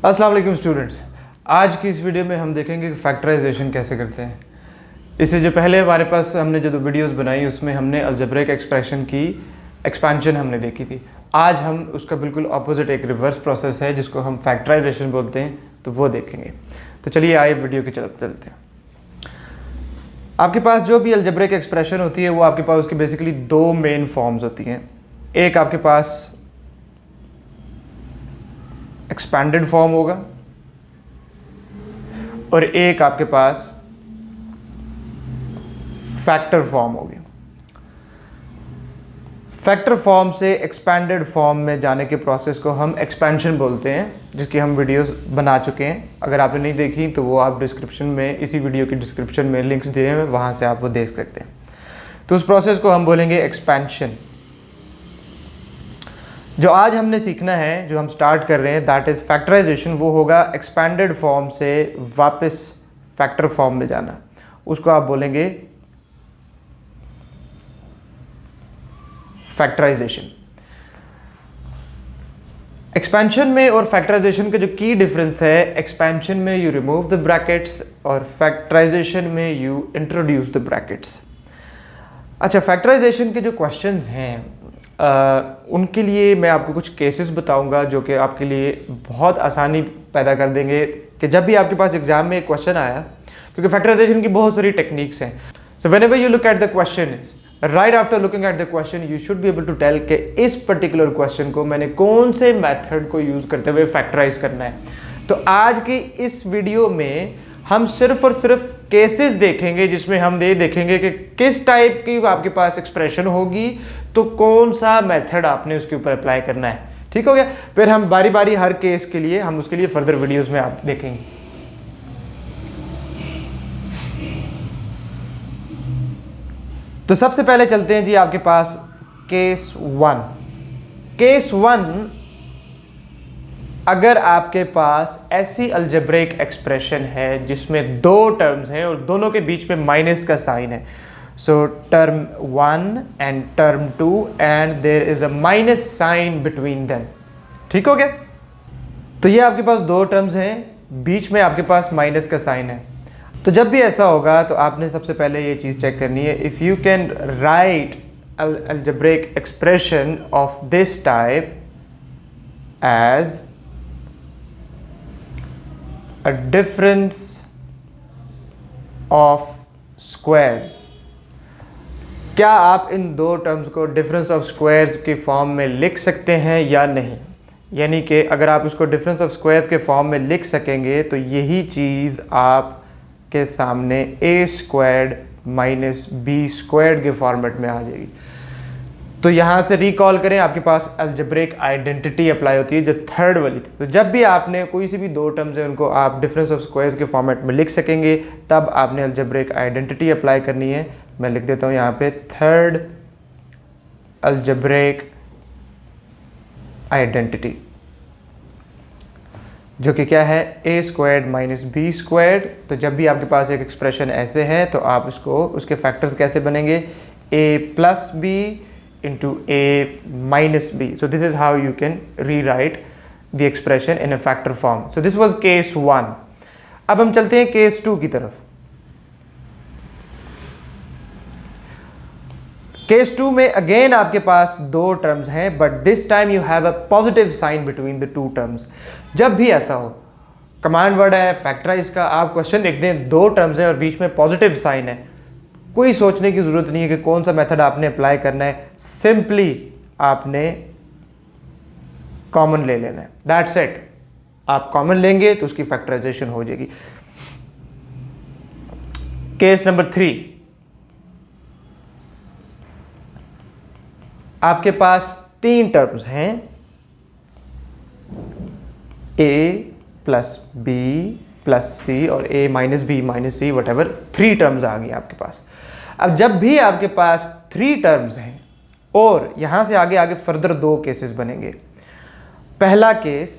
अस्सलाम वालेकुम स्टूडेंट्स। आज की इस वीडियो में हम देखेंगे कि फैक्टराइजेशन कैसे करते हैं। इससे जो पहले हमारे पास हमने जो वीडियोस बनाई उसमें हमने अलजेब्रिक एक्सप्रेशन की एक्सपेंशन हमने देखी थी। आज हम उसका बिल्कुल ऑपोजिट एक रिवर्स प्रोसेस है जिसको हम फैक्टराइजेशन बोलते हैं, तो वो देखेंगे। तो चलिए आइए वीडियो की तरफ चलते हैं। आपके पास जो भी अलजेब्रिक एक्सप्रेशन होती है वो आपके पास उसकी बेसिकली दो मेन फॉर्म्स होती हैं। एक आपके पास एक्सपैंडेड फॉर्म होगा और एक आपके पास फैक्टर फॉर्म होगी। फैक्टर फॉर्म से एक्सपैंडेड फॉर्म में जाने के प्रोसेस को हम एक्सपेंशन बोलते हैं, जिसकी हम वीडियोस बना चुके हैं। अगर आपने नहीं देखी तो वो आप डिस्क्रिप्शन में, इसी वीडियो की डिस्क्रिप्शन में लिंक्स दिए हैं, वहाँ से आप वो देख सकते हैं। तो उस प्रोसेस को हम बोलेंगे एक्सपेंशन। जो आज हमने सीखना है, जो हम स्टार्ट कर रहे हैं, दैट इज़ फैक्टराइजेशन। वो होगा एक्सपैंडेड फॉर्म से वापस फैक्टर फॉर्म में जाना। उसको आप बोलेंगे फैक्टराइजेशन। एक्सपेंशन में और फैक्टराइजेशन का जो की डिफरेंस है, एक्सपेंशन में यू रिमूव द ब्रैकेट्स और फैक्टराइजेशन में यू इंट्रोड्यूस द ब्रैकेट्स। अच्छा, फैक्टराइजेशन के जो क्वेश्चंस हैं उनके लिए मैं आपको कुछ केसेस बताऊंगा जो कि आपके लिए बहुत आसानी पैदा कर देंगे कि जब भी आपके पास एग्जाम में एक क्वेश्चन आया, क्योंकि फैक्टराइजेशन की बहुत सारी टेक्निक्स हैं। So whenever you look at the question, right after looking at the question you should be able to tell कि इस पर्टिकुलर क्वेश्चन को मैंने कौन से मेथड को यूज़ करते हुए फैक्टराइज करना है। तो आज की इस वीडियो में हम सिर्फ और सिर्फ केसेस देखेंगे जिसमें हम ये देखेंगे कि किस टाइप की आपके पास एक्सप्रेशन होगी, तो कौन सा मेथड आपने उसके ऊपर अप्लाई करना है। ठीक हो गया। फिर हम बारी बारी हर केस के लिए हम उसके लिए फर्दर वीडियोस में आप देखेंगे। तो सबसे पहले चलते हैं जी आपके पास केस वन। केस वन, अगर आपके पास ऐसी अलजेब्रिक एक्सप्रेशन है जिसमें दो टर्म्स हैं और दोनों के बीच में माइनस का साइन है, so term 1 and term 2 and there is a minus sign between them. ठीक हो गया। तो ये आपके पास दो टर्म्स हैं, बीच में आपके पास माइनस का साइन है। तो जब भी ऐसा होगा तो आपने सबसे पहले ये चीज़ चेक करनी है, if you can write algebraic expression of this type as a difference of squares। क्या आप इन दो टर्म्स को डिफरेंस ऑफ स्क्वायर्स की फॉर्म में लिख सकते हैं या नहीं? यानी कि अगर आप इसको डिफरेंस ऑफ स्क्वायर्स के फॉर्म में लिख सकेंगे तो यही चीज़ आपके सामने ए स्क्वायर्ड माइनस बी स्क्वायर्ड के फॉर्मेट में आ जाएगी। तो यहाँ से रिकॉल करें, आपके पास अलजेब्रिक आइडेंटिटी अप्लाई होती है जो थर्ड वाली थी। तो जब भी आपने कोई सी भी दो टर्म्स है उनको आप डिफरेंस ऑफ स्क्वायर्स के फॉर्मेट में लिख सकेंगे, तब आपने अलजेब्रिक आइडेंटिटी अप्लाई करनी है। मैं लिख देता हूँ यहाँ पे थर्ड अलजेब्रिक आइडेंटिटी, जो कि क्या है, ए स्क्वायर्ड माइनस बी स्क्वायर्ड। तो जब भी आपके पास एक एक्सप्रेशन ऐसे है तो आप उसको, उसके फैक्टर्स कैसे बनेंगे, A plus B into a minus b. So this is how you can rewrite the expression in a factor form. So this was case 1. अब हम चलते हैं case 2 की तरफ। case 2 में again आपके पास दो टर्म्स हैं, but this time you have a positive sign between the two terms। जब भी ऐसा हो, कमांड वर्ड है फैक्टराइज का, आप क्वेश्चन लिखते हैं, दो टर्म्स हैं और बीच में पॉजिटिव साइन है, कोई सोचने की ज़रूरत नहीं है कि कौन सा मेथड आपने अप्लाई करना है। सिंपली आपने कॉमन ले लेना है, दैट्स इट। आप कॉमन लेंगे तो उसकी फैक्टराइजेशन हो जाएगी। केस नंबर 3, आपके पास तीन टर्म्स हैं, A plus B plus C और A minus B minus C, whatever, 3 terms आ गई आपके पास। अब जब भी आपके पास 3 टर्म्स हैं और यहां से आगे आगे फर्दर दो केसेस बनेंगे। पहला केस,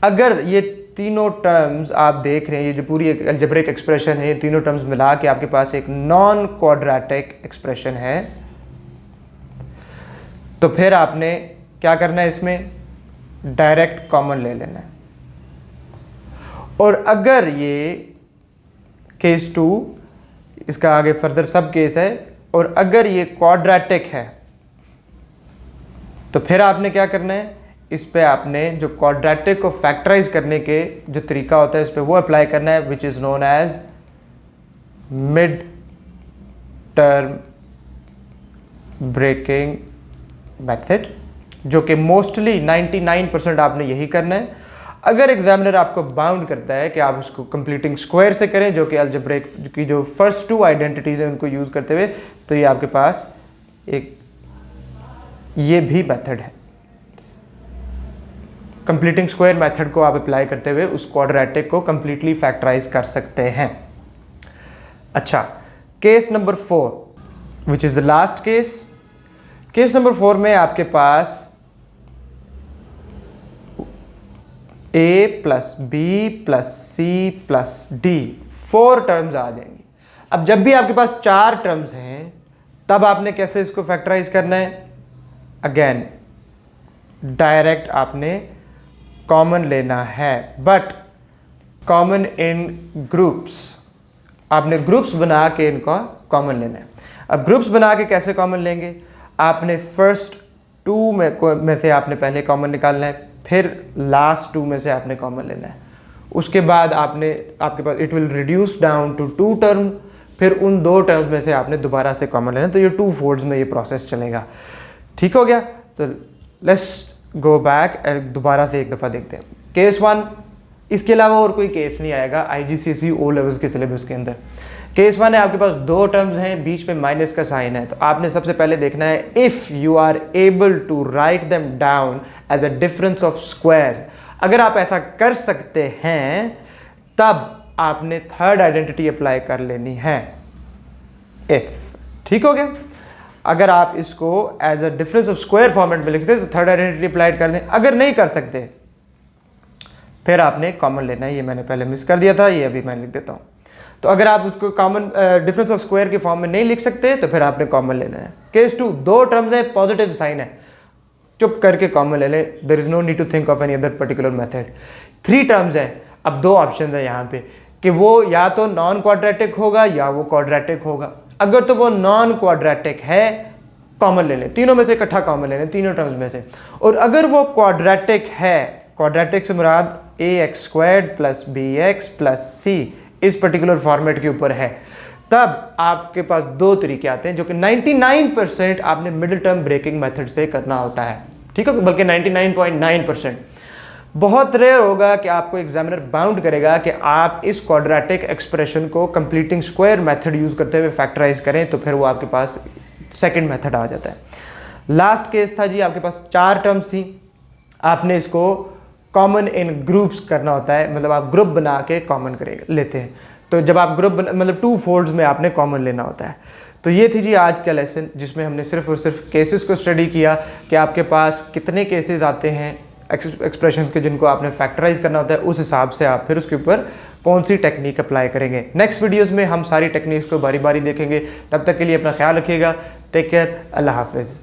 अगर ये तीनों टर्म्स आप देख रहे हैं, ये जो पूरी अलजेब्रिक एक्सप्रेशन है, ये तीनों टर्म्स मिला के आपके पास एक नॉन क्वाड्रेटिक एक्सप्रेशन है, तो फिर आपने क्या करना है, इसमें डायरेक्ट कॉमन ले लेना है। और अगर ये केस 2, इसका आगे फर्दर सब केस है, और अगर ये क्वाड्रेटिक है तो फिर आपने क्या करना है, इस पे आपने जो क्वाड्रेटिक को फैक्टराइज करने के जो तरीका होता है इस पे वो अप्लाई करना है, which is known as mid term breaking method, जो कि मोस्टली 99% आपने यही करना है। अगर एग्जामिनर आपको बाउंड करता है कि आप उसको कंप्लीटिंग स्क्वायर से करें, जो कि अलजेब्रिक की जो फर्स्ट 2 आइडेंटिटीज हैं उनको यूज करते हुए, तो ये आपके पास एक ये भी मेथड है। कंप्लीटिंग स्क्वायर मेथड को आप अप्लाई करते हुए उस क्वाड्रेटिक को कंप्लीटली फैक्टराइज कर सकते हैं। अच्छा, case number 4 which is the last case. Case number 4 में आपके पास a plus B plus C plus D 4 terms आ जाएंगी। अब जब भी आपके पास 4 टर्म्स हैं तब आपने कैसे इसको फैक्टराइज करना है, अगेन डायरेक्ट आपने कॉमन लेना है, बट कॉमन इन ग्रुप्स। आपने ग्रुप्स बना के इनका कॉमन लेना है। अब ग्रुप्स बना के कैसे कॉमन लेंगे, आपने फर्स्ट 2 में से आपने पहले कॉमन निकालना है, फिर लास्ट 2 में से आपने कॉमन लेना है। उसके बाद आपके पास it will reduce down to 2 term, फिर उन 2 टर्म्स में से आपने दोबारा से कॉमन लेना है। तो ये 2 फोल्ड्स में ये प्रोसेस चलेगा। ठीक हो गया। तो लेट्स गो बैक एंड दोबारा से एक दफ़ा देखते हैं। केस 1, इसके अलावा और कोई केस नहीं आएगा IGCSE O लेवल्स के सिलेबस के अंदर। केस 1 है, आपके पास 2 टर्म्स हैं, बीच में माइनस का साइन है, तो आपने सबसे पहले देखना है if you are able to write them down as a difference of square. अगर आप ऐसा कर सकते हैं तब आपने थर्ड आइडेंटिटी अप्लाई कर लेनी है, इफ। ठीक हो गया। अगर आप इसको as a difference of square format में लिखते तो थर्ड आइडेंटिटी अप्लाई कर दें। अगर नहीं कर सकते फिर आपने कॉमन लेना है। ये मैंने पहले मिस कर दिया था, ये अभी मैं लिख देता हूँ। तो अगर आप उसको कॉमन डिफरेंस ऑफ स्क्वायर के फॉर्म में नहीं लिख सकते तो फिर आपने कॉमन लेना है। केस 2, 2 टर्म्स है, पॉजिटिव साइन है, चुप करके कॉमन ले लें। There is no need to think of any other particular method. 3 terms है, अब 2 ऑप्शन है यहाँ पे कि वो या तो नॉन क्वाड्रेटिक होगा या वो क्वाड्रेटिक होगा। अगर तो वो नॉन क्वाड्रेटिक है, कॉमन ले लें, तीनों में से इकट्ठा कॉमन ले लें, तीनों टर्म्स में से। और अगर वो क्वाड्रेटिक है, क्वाड्रेटिक से मुराद ax² + bx + c इस पर्टिकुलर फॉर्मेट के ऊपर है, तब आपके पास 2 तरीके आते हैं जो कि 99% आपने मिडिल टर्म ब्रेकिंग मेथड से करना होता है। ठीक है, बल्कि 99.9%। बहुत रेयर होगा कि आपको एग्जामिनर बाउंड करेगा कि आप इस क्वाड्रेटिक एक्सप्रेशन को कंप्लीटिंग स्क्वायर मेथड यूज करते हुए फैक्टराइज करें, तो फिर वो आपके पास सेकंड मेथड आ जाता है। लास्ट केस था जी, आपके पास 4 टर्म्स थी, आपने इसको कॉमन इन ग्रुप्स करना होता है, मतलब आप ग्रुप बना के कॉमन लेते हैं। तो जब आप ग्रुप मतलब 2 फोल्ड्स में आपने कॉमन लेना होता है। तो ये थी जी आज का लेसन, जिसमें हमने सिर्फ और सिर्फ केसेस को स्टडी किया कि आपके पास कितने केसेस आते हैं एक्सप्रेशंस के जिनको आपने फैक्टराइज करना होता है। उस हिसाब से आप फिर उसके ऊपर कौन सी टेक्निक अप्लाई करेंगे। नेक्स्ट वीडियोस में हम सारी टेक्निक्स को बारी बारी देखेंगे। तब तक के लिए अपना ख्याल रखिएगा। टेक केयर, अल्लाह हाफिज़।